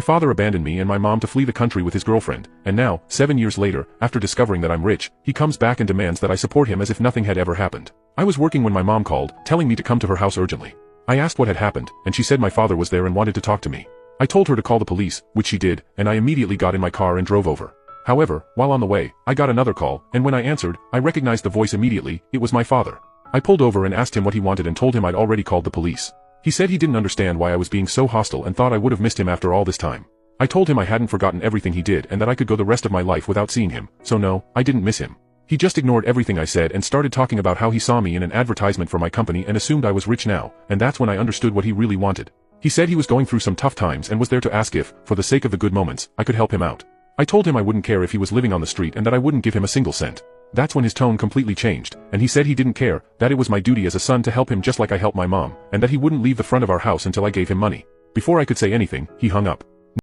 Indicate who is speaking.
Speaker 1: My father abandoned me and my mom to flee the country with his girlfriend, and now, 7 years later, after discovering that I'm rich, he comes back and demands that I support him as if nothing had ever happened. I was working when my mom called, telling me to come to her house urgently. I asked what had happened, and she said my father was there and wanted to talk to me. I told her to call the police, which she did, and I immediately got in my car and drove over. However, while on the way, I got another call, and when I answered, I recognized the voice immediately. It was my father. I pulled over and asked him what he wanted and told him I'd already called the police. He said he didn't understand why I was being so hostile and thought I would have missed him after all this time. I told him I hadn't forgotten everything he did and that I could go the rest of my life without seeing him, so no, I didn't miss him. He just ignored everything I said and started talking about how he saw me in an advertisement for my company and assumed I was rich now, and that's when I understood what he really wanted. He said he was going through some tough times and was there to ask if, for the sake of the good moments, I could help him out. I told him I wouldn't care if he was living on the street and that I wouldn't give him a single cent. That's when his tone completely changed, and he said he didn't care, that it was my duty as a son to help him just like I helped my mom, and that he wouldn't leave the front of our house until I gave him money. Before I could say anything, he hung up.